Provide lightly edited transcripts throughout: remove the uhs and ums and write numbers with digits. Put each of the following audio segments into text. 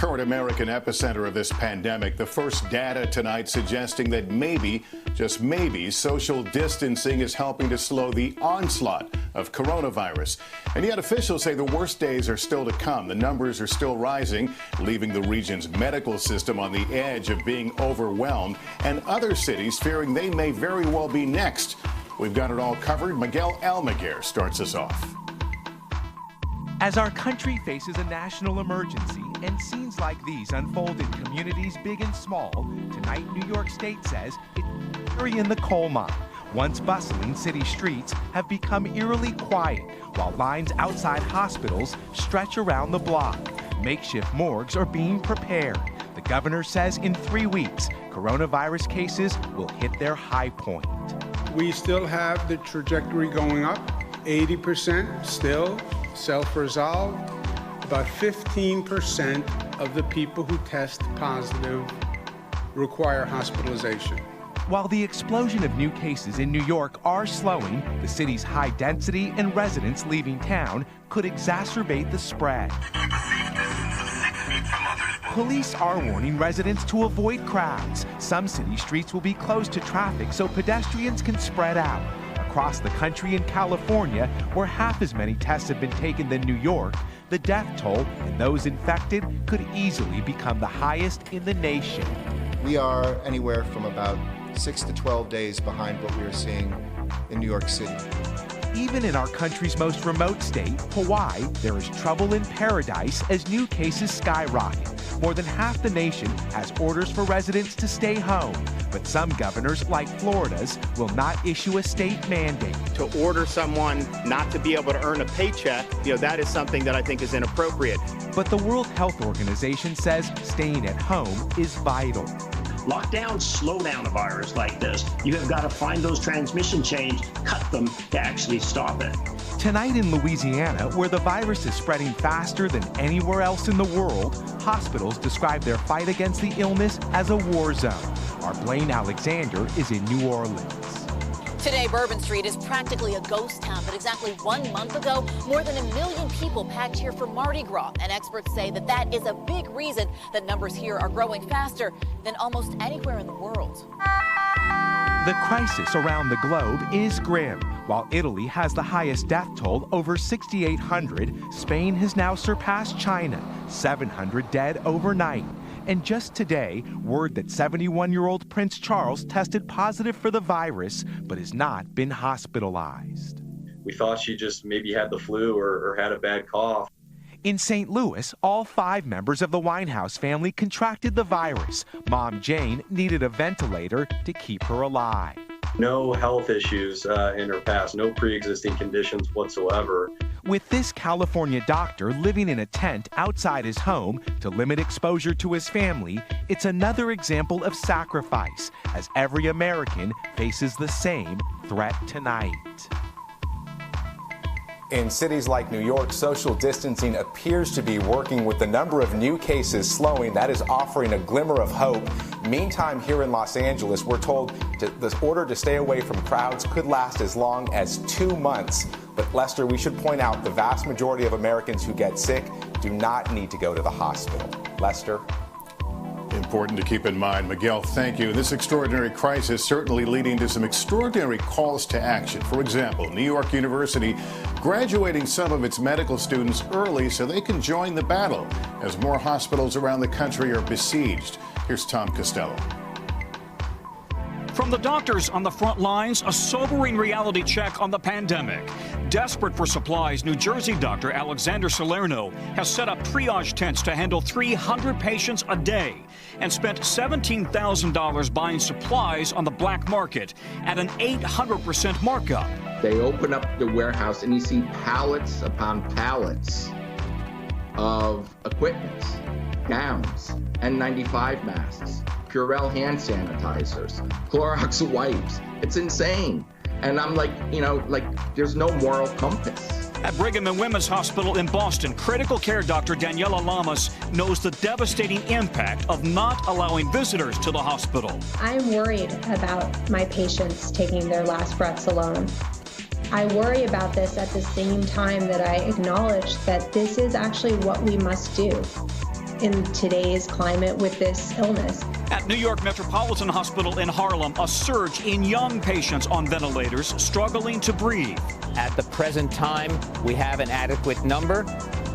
current American epicenter of this pandemic. The first data tonight suggesting that maybe, just maybe, social distancing is helping to slow the onslaught of coronavirus. And yet officials say the worst days are still to come. The numbers are still rising, leaving the region's medical system on the edge of being overwhelmed, and other cities fearing they may very well be next. We've got it all covered. Miguel Almaguer starts us off. As our country faces a national emergency and scenes like these unfold in communities big and small, tonight New York State says it's in the coal mine. Once bustling city streets have become eerily quiet, while lines outside hospitals stretch around the block. Makeshift morgues are being prepared. The governor says in 3 weeks, coronavirus cases will hit their high point. We still have the trajectory going up, 80% still self-resolved. About 15% of the people who test positive require hospitalization. While the explosion of new cases in New York are slowing, the city's high density and residents leaving town could exacerbate the spread. Police are warning residents to avoid crowds. Some city streets will be closed to traffic so pedestrians can spread out. Across the country in California, where half as many tests have been taken than New York, the death toll in those infected could easily become the highest in the nation. We are anywhere from about 6 to 12 days behind what we are seeing in New York City. Even in our country's most remote state, Hawaii, there is trouble in paradise as new cases skyrocket. More than half the nation has orders for residents to stay home, but some governors, like Florida's, will not issue a state mandate. To order someone not to be able to earn a paycheck, that is something that I think is inappropriate. But the World Health Organization says staying at home is vital. Lockdowns slow down a virus like this. You have got to find those transmission chains, cut them to actually stop it. Tonight in Louisiana, where the virus is spreading faster than anywhere else in the world, hospitals describe their fight against the illness as a war zone. Our Blaine Alexander is in New Orleans. Today, Bourbon Street is practically a ghost town, but exactly 1 month ago, more than 1 million people packed here for Mardi Gras, and experts say that is a big reason that numbers here are growing faster than almost anywhere in the world. The crisis around the globe is grim. While Italy has the highest death toll, over 6,800, Spain has now surpassed China, 700 dead overnight. And just today, word that 71-year-old Prince Charles tested positive for the virus, but has not been hospitalized. We thought she just maybe had the flu or had a bad cough. In St. Louis, all 5 members of the Winehouse family contracted the virus. Mom Jane needed a ventilator to keep her alive. No health issues in her past, no pre-existing conditions whatsoever. With this California doctor living in a tent outside his home to limit exposure to his family, it's another example of sacrifice, as every American faces the same threat tonight. In cities like New York, social distancing appears to be working, with the number of new cases slowing. That is offering a glimmer of hope. Meantime, here in Los Angeles, we're told the order to stay away from crowds could last as long as 2 months. But Lester, we should point out the vast majority of Americans who get sick do not need to go to the hospital. Lester? Important to keep in mind. Miguel, thank you. This extraordinary crisis certainly leading to some extraordinary calls to action. For example, New York University graduating some of its medical students early so they can join the battle as more hospitals around the country are besieged. Here's Tom Costello. From the doctors on the front lines, a sobering reality check on the pandemic. Desperate for supplies, New Jersey doctor Alexander Salerno has set up triage tents to handle 300 patients a day and spent $17,000 buying supplies on the black market at an 800% markup. They open up the warehouse and you see pallets upon pallets of equipment, gowns, N95 masks, Purell hand sanitizers, Clorox wipes. It's insane. And I'm like, there's no moral compass. At Brigham and Women's Hospital in Boston, critical care doctor Daniela Lamas knows the devastating impact of not allowing visitors to the hospital. I'm worried about my patients taking their last breaths alone. I worry about this at the same time that I acknowledge that this is actually what we must do. in today's climate with this illness. At New York Metropolitan Hospital in Harlem, a surge in young patients on ventilators struggling to breathe. At the present time, we have an adequate number,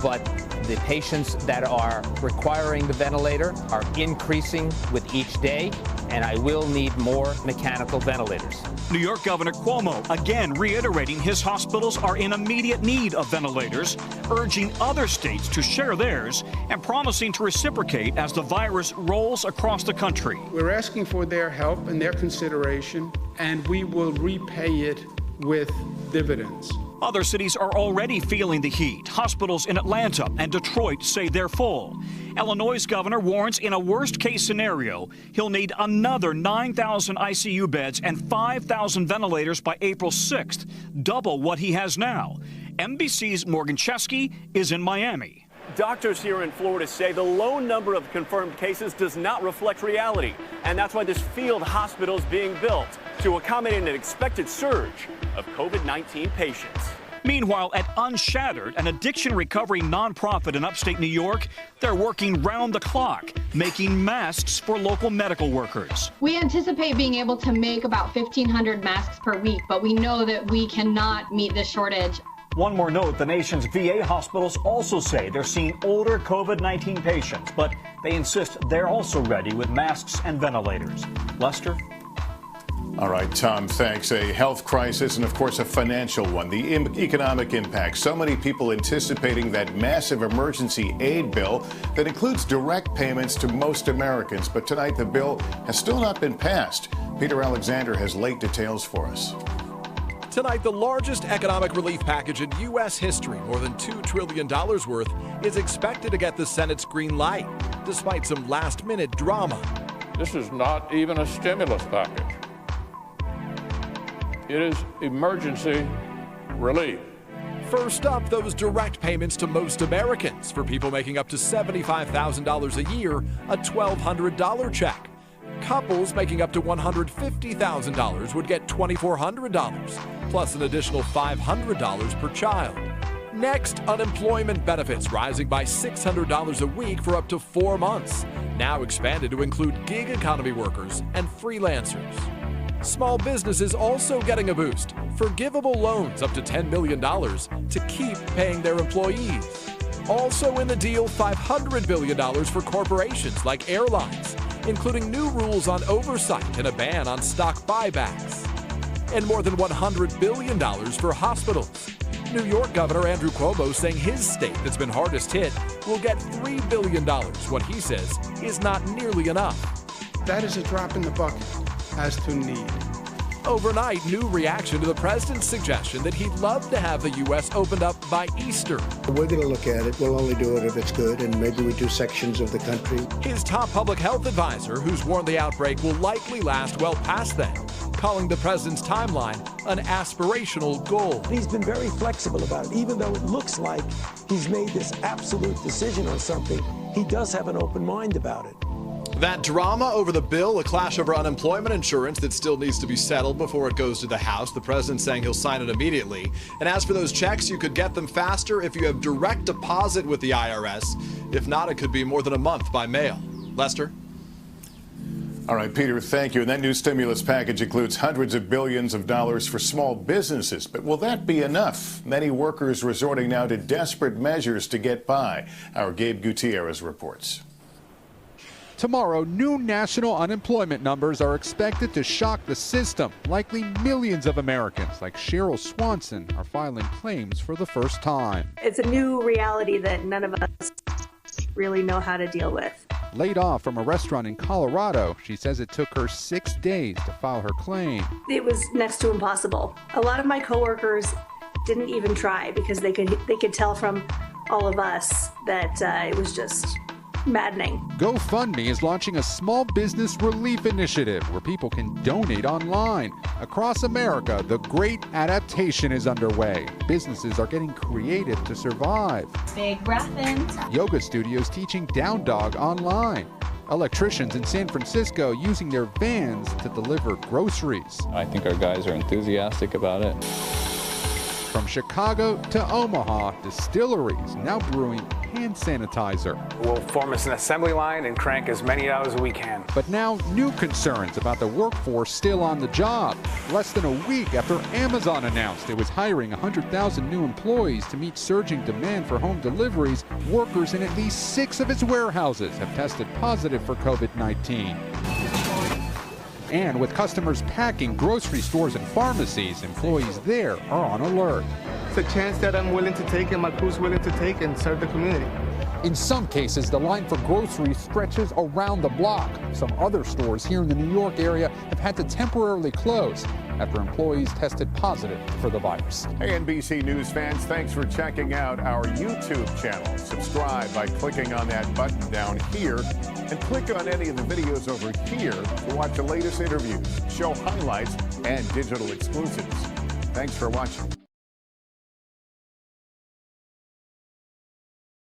but the patients that are requiring the ventilator are increasing with each day, and I will need more mechanical ventilators. New York Governor Cuomo again reiterating his hospitals are in immediate need of ventilators, urging other states to share theirs, and promising to reciprocate as the virus rolls across the country. We're asking for their help and their consideration, and we will repay it with dividends. Other cities are already feeling the heat. Hospitals in Atlanta and Detroit say they're full. Illinois' governor warns in a worst-case scenario, he'll need another 9,000 ICU beds and 5,000 ventilators by April 6th, double what he has now. NBC's Morgan Chesky is in Miami. Doctors here in Florida say the low number of confirmed cases does not reflect reality, and that's why this field hospital is being built to accommodate an expected surge of COVID-19 patients. Meanwhile, at Unshattered, an addiction recovery nonprofit in upstate New York, they're working round the clock, making masks for local medical workers. We anticipate being able to make about 1,500 masks per week, but we know that we cannot meet this shortage. One more note, the nation's VA hospitals also say they're seeing older COVID-19 patients, but they insist they're also ready with masks and ventilators. Lester? All right, Tom, thanks. A health crisis and, of course, a financial one. The economic impact. So many people anticipating that massive emergency aid bill that includes direct payments to most Americans. But tonight, the bill has still not been passed. Peter Alexander has late details for us. Tonight, the largest economic relief package in U.S. history, more than $2 trillion worth, is expected to get the Senate's green light, despite some last-minute drama. This is not even a stimulus package. It is emergency relief. First up, those direct payments to most Americans. For people making up to $75,000 a year, a $1,200 check. Couples making up to $150,000 would get $2,400, plus an additional $500 per child. Next, unemployment benefits rising by $600 a week for up to 4 months, now expanded to include gig economy workers and freelancers. Small businesses also getting a boost. Forgivable loans up to $10 million to keep paying their employees. Also in the deal, $500 billion for corporations like airlines, including new rules on oversight and a ban on stock buybacks. And more than $100 billion for hospitals. New York Governor Andrew Cuomo saying his state that's been hardest hit will get $3 billion, what he says is not nearly enough. That is a drop in the bucket as to need. Overnight, new reaction to the president's suggestion that he'd love to have the U.S. opened up by Easter. We're going to look at it. We'll only do it if it's good, and maybe we do sections of the country. His top public health advisor, who's warned the outbreak will likely last well past then, calling the president's timeline an aspirational goal. He's been very flexible about it. Even though it looks like he's made this absolute decision on something, he does have an open mind about it. That drama over the bill, a clash over unemployment insurance that still needs to be settled before it goes to the House. The president saying he'll sign it immediately. And as for those checks, you could get them faster if you have direct deposit with the IRS. If not, it could be more than a month by mail. Lester? All right, Peter, thank you. And that new stimulus package includes hundreds of billions of dollars for small businesses. But will that be enough? Many workers resorting now to desperate measures to get by. Our Gabe Gutierrez reports. Tomorrow, new national unemployment numbers are expected to shock the system. Likely millions of Americans, like Cheryl Swanson, are filing claims for the first time. It's a new reality that none of us really know how to deal with. Laid off from a restaurant in Colorado, she says it took her 6 days to file her claim. It was next to impossible. A lot of my coworkers didn't even try because they could tell from all of us that it was just maddening. GoFundMe is launching a small business relief initiative where people can donate online. Across America, the great adaptation is underway. Businesses are getting creative to survive. Big breath in. Yoga studios teaching down dog online. Electricians in San Francisco using their vans to deliver groceries. I think our guys are enthusiastic about it. From Chicago to Omaha, distilleries now brewing hand sanitizer. We'll form us an assembly line and crank as many out as we can. But now new concerns about the workforce still on the job. Less than a week after Amazon announced it was hiring 100,000 new employees to meet surging demand for home deliveries, workers in at least 6 of its warehouses have tested positive for COVID-19. And with customers packing grocery stores and pharmacies, employees there are on alert. It's a chance that I'm willing to take and my crew's willing to take and serve the community. In some cases, the line for groceries stretches around the block. Some other stores here in the New York area have had to temporarily close after employees tested positive for the virus. Hey, NBC News fans, thanks for checking out our YouTube channel. Subscribe by clicking on that button down here and click on any of the videos over here to watch the latest interviews, show highlights, and digital exclusives. Thanks for watching.